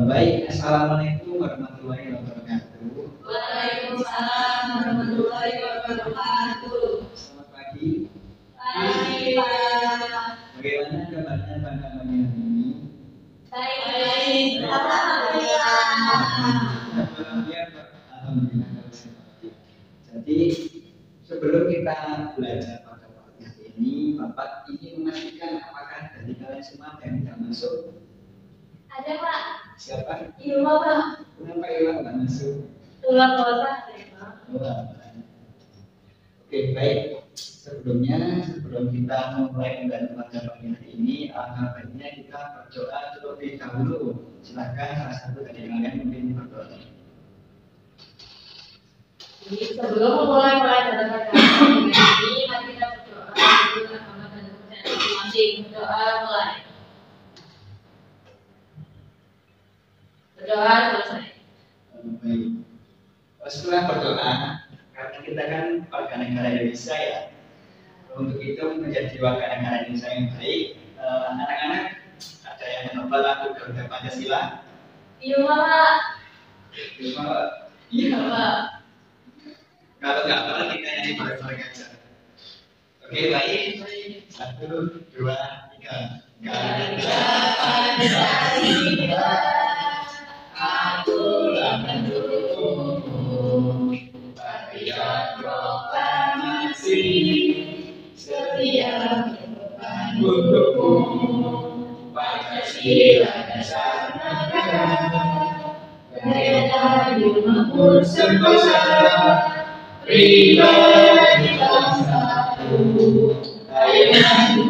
Baik, assalamualaikum warahmatullahi wabarakatuh. Waalaikumsalam warahmatullahi wabarakatuh. Selamat pagi. Pagi, Pak. Bagaimana kabarnya pada pagi hari ini? Baik, alhamdulillah. Alhamdulillah. Jadi sebelum kita belajar pada pagi hari ini, Bapak ingin memastikan apakah dari kalian semua yang tidak masuk? Ada, Pak. Siapa? Ibu, Pak. Kenapa Iwan tidak masuk? Tulang kota, Pak. Oke, baik. Sebelum kita memulai pembelajaran pada pagi hari ini, alangkah baiknya kita berdoa terlebih dahulu. Silakan salah satu dari kalian mungkin berdoa. Jadi sebelum memulai pelajaran pada hari ini, mari kita berdoa untuk agama dan kepercayaan masing-masing. Berdoa mulai. Berdoa selesai. Baik. Setelah berdoa, karena kita kan warga negara Indonesia ya, untuk itu menjadi warga negara Indonesia yang baik, anak-anak ada yang menghafal lagu Garuda Pancasila? Iya, Pak. Iya, Pak. Kalau nggak hafal kita nyanyi bareng-bareng aja. Oke, baik. 1, 2, 3. Garuda Pancasila, akulah pendukungmu, patriot proklamasi, setia untukmu, Pancasila dasar negara, bendera makmur sentosa, pribadi bangsaku, ayo maju,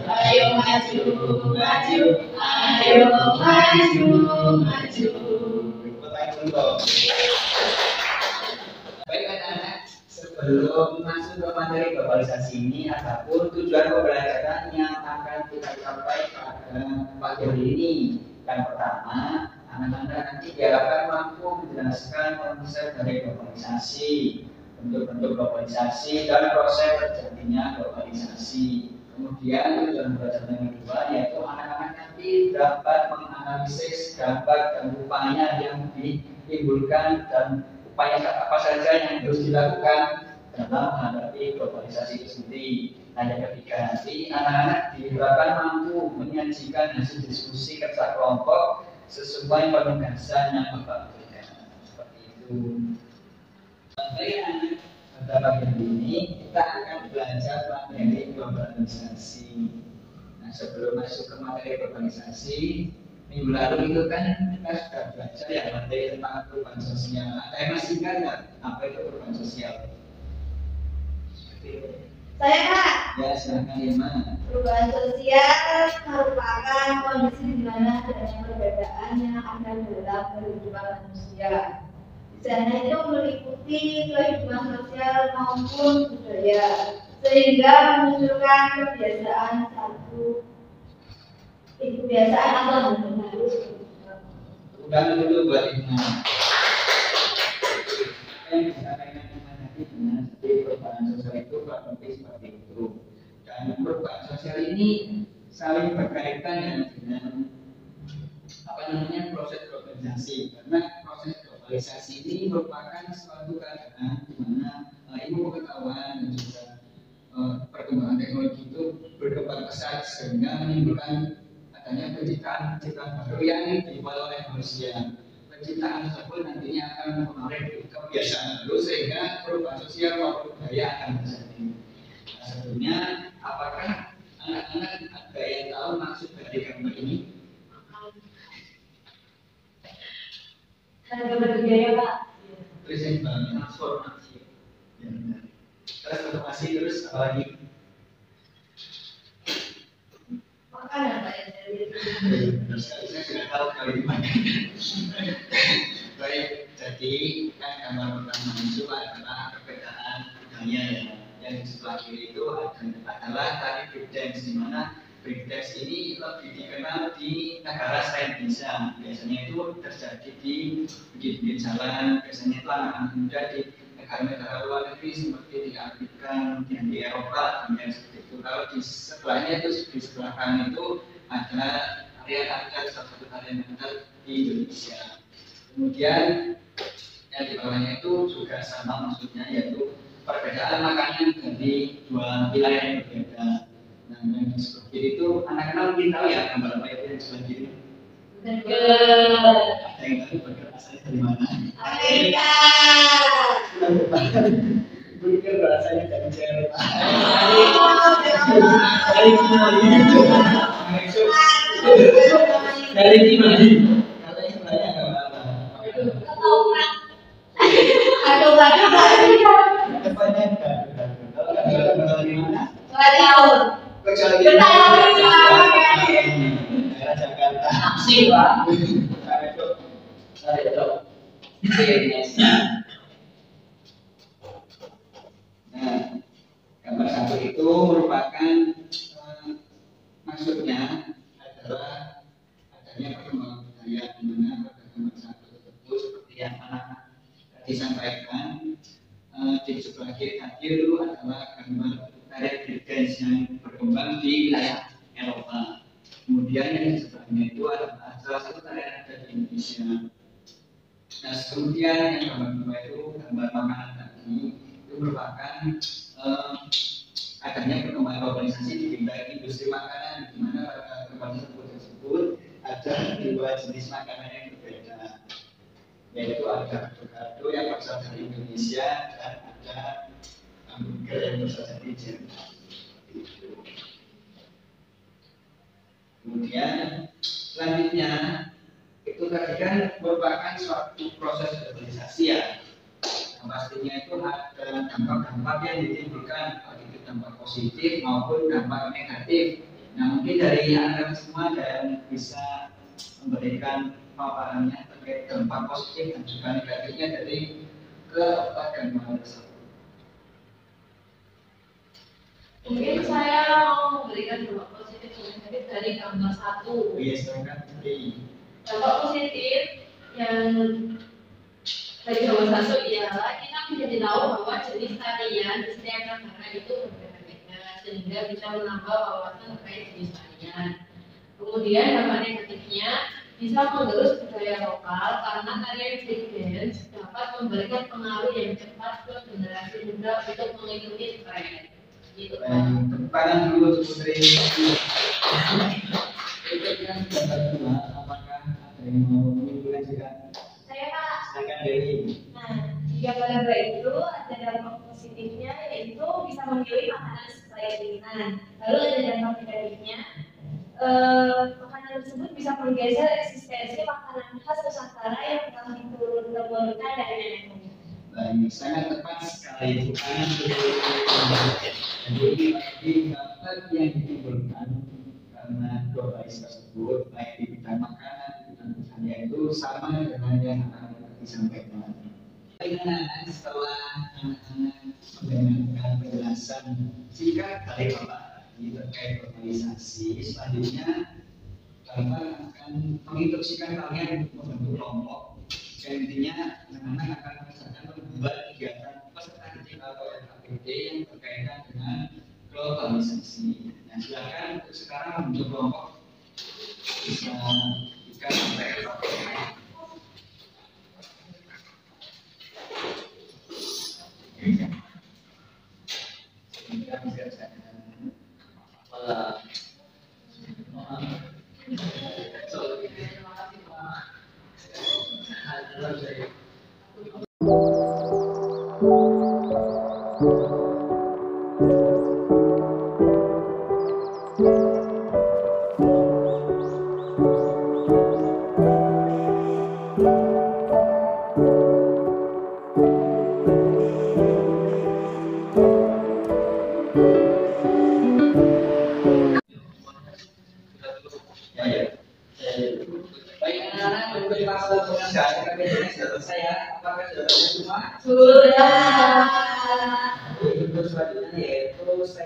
ayo maju, maju, ayo maju, maju. Baik anak-anak, sebelum masuk ke materi globalisasi ini, adapun tujuan pembelajaran yang akan kita capai pada pagi hari ini. Yang pertama, anak-anak nanti diharapkan mampu menjelaskan konsep dari globalisasi, bentuk-bentuk globalisasi dan proses terjadinya globalisasi. Kemudian tujuan pembelajaran yang kedua yaitu anak-anak nanti dapat menganalisis dampak dan upaya yang ditimbulkan dan upaya apa saja yang harus dilakukan dalam menghadapi globalisasi itu sendiri. Nah, yang ketiga nanti anak-anak diharapkan mampu menyajikan hasil diskusi kerja kelompok sesuai penugasan yang Bapak berikan. Seperti itu. Baik anak, pada pagi hari ini kita akan belajar materi globalisasi. Nah, sebelum masuk ke materi globalisasi, minggu lalu itu kan kita sudah belajar ya materi tentang perubahan sosial. Ada yang masih ingat nggak apa itu perubahan sosial? Saya, Kak. Ya, silakan Irma. Perubahan sosial merupakan kondisi di mana adanya perbedaan yang ada dalam kehidupan manusia. Di sana itu meliputi kehidupan sosial maupun budaya, sehingga memunculkan kebiasaan atau baru. Bukan dulu buat Irma. Yang disampaikan Irma tadi benar, jadi perubahan sosial itu kurang lebih seperti itu. Dan perubahan sosial ini saling berkaitan ya dengan proses globalisasi, karena proses globalisasi ini merupakan suatu keadaan di mana ilmu pengetahuan dan juga perkembangan teknologi itu berkembang pesat sehingga menimbulkan adanya penciptaan baru yang dimulai oleh manusia. Penciptaan tersebut nantinya akan mempengaruhi kebiasaan baru sehingga perubahan sosial maupun budaya akan terjadi. Nah, sebetulnya apakah anak-anak ada yang tahu maksud dari gambar ini? Harga budaya, Pak. Terus yang transformasi. Ya, transformasi terus apa lagi? Makanan, Pak. Benar sekali, saya sudah tahu kali ini. Baik, jadi kan gambar pertama itu adalah perbedaan budaya ya. Yang di sebelah kiri itu adalah tari breakdance, di mana breakdance ini lebih dikenal di negara selain Indonesia. Biasanya itu terjadi di pinggir jalan, biasanya itu anak-anak muda di negara-negara luar negeri seperti di Afrika, kemudian di Eropa, dan seperti itu. Kalau di sebelahnya itu di sebelah kanan itu ada tarian adat, salah satu tarian adat di Indonesia. Kemudian yang di bawahnya itu juga sama maksudnya, yaitu perbedaan makanan dari dua wilayah yang berbeda. Nah, yang di sebelah kiri itu anak-anak mungkin tahu ya gambar apa itu yang di sebelah kiri. Ada yang tahu burger asalnya dari mana? Amerika. Burger berasanya dari Jerman. Dari Cimandi. Kalau yang sebelahnya gambar apa? Ketoprak. Aduh. Depannya gambar di mana? Laut. Kecuali daerah Jakarta. Sih, Pak. Nah, gambar satu itu merupakan maksudnya adalah adanya perkembangan budaya di mana pada gambar satu tersebut seperti yang anak disampaikan di sebelah kiri tadi itu adalah gambar tarian breakdance yang berkembang di wilayah Eropa. Kemudian yang di sebelahnya itu adalah salah satu tarian adat di Indonesia. Nah, kemudian yang gambar kedua itu gambar makanan tadi itu merupakan adanya perkembangan globalisasi di bidang industri makanan, di mana pada gambar tersebut ada dua jenis makanan yang berbeda, yaitu ada gado-gado yang berasal dari Indonesia dan ada hamburger yang berasal dari Jerman. Kemudian selanjutnya itu tadi kan merupakan suatu proses globalisasi ya. Yang pastinya itu ada dampak-dampak yang ditimbulkan, baik itu dampak positif maupun dampak negatif. Nah, mungkin dari anak-anak semua ada yang bisa memberikan paparannya terkait dampak positif dan juga negatifnya dari keempat gambar tersebut. Mungkin saya mau memberikan dampak positif dan negatif dari gambar satu. Iya, silakan. Dampak positif yang dari gambar satu ialah kita menjadi tahu bahwa jenis tarian di setiap negara itu berbeda-beda, sehingga bisa menambah wawasan terkait jenis tarian. Kemudian dampak negatifnya bisa menggerus budaya lokal karena tarian breakdance dapat memberikan pengaruh yang cepat ke generasi muda untuk mengikuti tren. Gitu. Temparan dulu untuk Putri. Itu yang gambar kedua, apakah ada yang mau menyimpulkan juga? Saya Pak. Silakan Dewi. Nah, jika pada itu ada dampak positifnya yaitu bisa memilih makanan sesuai keinginan. Lalu ada dampak negatifnya, makanan tersebut bisa menggeser eksistensi makanan khas Nusantara yang telah diturun-temurunkan dari nenek moyang. Baik, sangat tepat sekali. Bukan jadi pasti dampak yang ditimbulkan karena globalisasi tersebut baik di bidang makanan, di bidang budaya itu sama dengan yang akan disampaikan. Anak-anak setelah anak-anak mendengarkan penjelasan singkat dari Bapak terkait globalisasi, selanjutnya Bapak akan menginstruksikan kalian untuk membentuk kelompok. Intinya anak-anak akan mengerjakan membuat kegiatan peserta didik atau FKBD yang berkaitan dengan globalisasi. Nah, silakan untuk sekarang membentuk kelompok bisa 3 sampai 4 orang.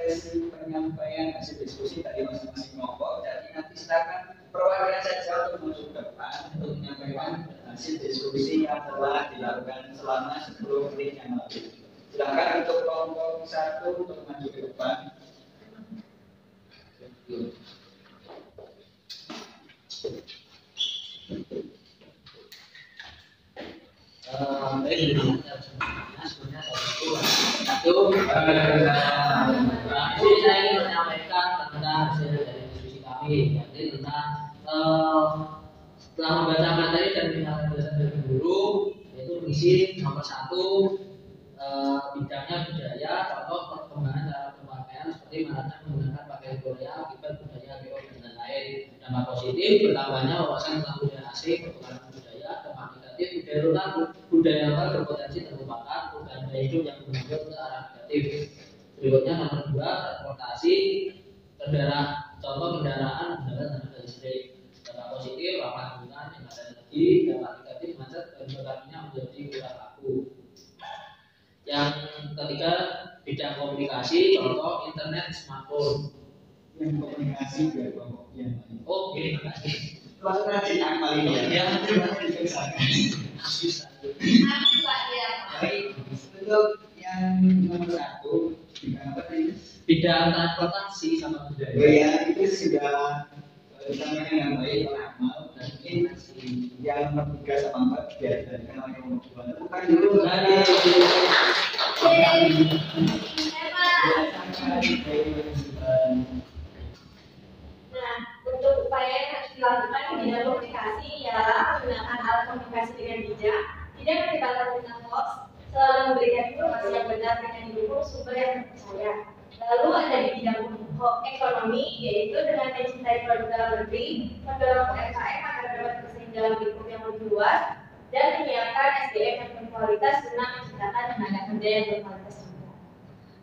sesi penyampaian hasil diskusi dari masing-masing kelompok. Jadi nanti silakan perwakilan saja untuk masuk ke depan untuk menyampaikan hasil diskusi yang telah dilakukan selama 10 menit yang lalu. Silakan untuk kelompok 1 untuk maju ke depan. Jadi saya ingin menyampaikan tentang hasil dari diskusi kami, yaitu tentang setelah membaca materi dan mendengarkan penjelasan dari guru, yaitu mengisi nomor 1 bidangnya budaya, contoh perkembangan cara pemakaian seperti mana menggunakan pakaian Korea, akibat budaya K-pop dan lain. Dampak positif bertambahnya wawasan tentang budaya asing, pertukaran budaya, dampak negatif budaya lokal, budaya lokal berpotensi terlupakan, perubahan gaya hidup yang menunjuk ke arah negatif. Berikutnya nomor 2 transportasi kendaraan, contoh kendaraan menggunakan tenaga listrik. Dampak positif ramah lingkungan, hemat energi, dampak negatif macet dan berkalinya menjadi kurang laku. Yang ketiga bidang komunikasi, contoh internet, smartphone. Yang komunikasi biar kelompok yang lain. Oh, terima kasih. Langsung aja akmal ini ya. Terima kasih. Pak ya. Baik, untuk yang nomor 1 bidang apa tadi? Bidang transportasi sama Oh budaya. ya, itu sudah disampaikan dengan baik oleh Akmal. Dan mungkin yang nomor 3 sama 4 biar dilanjutkan oleh nomor 2. Bukan dulu. Nah, untuk upaya yang harus dilakukan di bidang komunikasi ialah menggunakan alat komunikasi dengan bijak, tidak melibatkan tentang hoax, selalu memberikan informasi yang benar dengan didukung sumber yang terpercaya. Lalu ada di bidang ekonomi, yaitu dengan mencintai produk dalam negeri, mendorong UMKM agar dapat bersaing dalam lingkup yang lebih luas, dan menyiapkan SDM yang berkualitas guna menciptakan tenaga kerja yang berkualitas juga.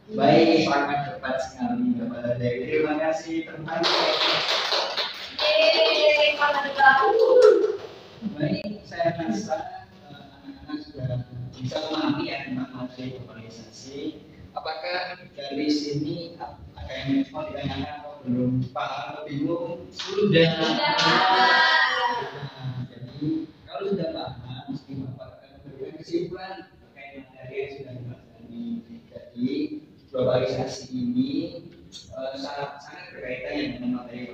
Baik, sangat tepat sekali Bapak Dari. Terima kasih teman. Baik, saya rasa anak-anak sudah bisa memahami ya tentang materi globalisasi. Apakah dari sini ada yang mau ditanyakan atau belum paham atau bingung? Sudah. Nah, jadi kalau sudah paham, mesti Bapak akan memberikan kesimpulan terkait materi yang sudah dipelajari. Jadi globalisasi ini sangat berkaitan dengan materi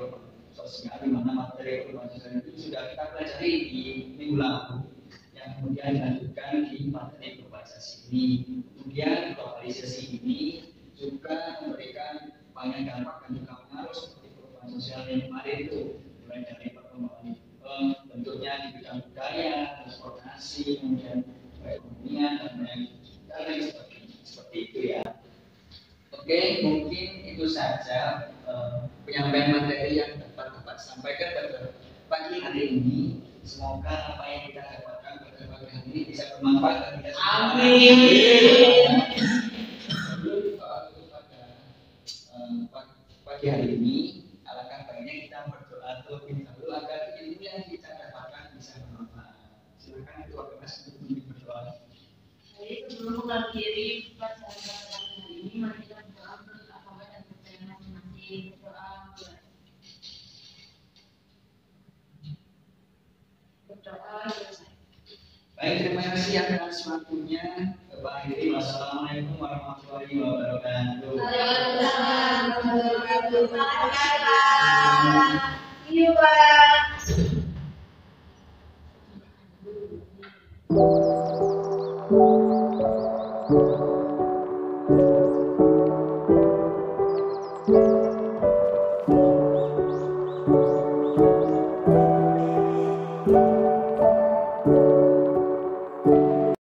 sosial, di mana materi sosial itu sudah kita pelajari di minggu lalu, yang kemudian dilanjutkan di materi globalisasi ini. Kemudian globalisasi ini juga memberikan banyak dampak dan juga pengaruh seperti perubahan sosial yang kemarin itu, mulai dari perkembangan bentuknya di bidang budaya, transportasi, kemudian perekonomian dan lain seperti itu ya. Oke, mungkin itu saja penyampaian materi yang dapat Bapak sampaikan pada pagi hari ini. Semoga apa yang kita dapatkan pada pagi hari ini bisa bermanfaat bagi kita semua. Amin. Sebelum pada pagi hari ini, alangkah baiknya kita berdoa terlebih dahulu agar ilmu yang kita dapatkan bisa bermanfaat. Silakan itu waktu Mas untuk berdoa. Jadi sebelum mengakhiri pelajaran hari ini, mari kita berdoa untuk agama dan percaya masing-masing. Berdoa. Baik, terima kasih atas waktunya. Bapak Hiri, wassalamualaikum warahmatullahi wabarakatuh. Waalaikumsalam warahmatullahi wabarakatuh. See you, Pak.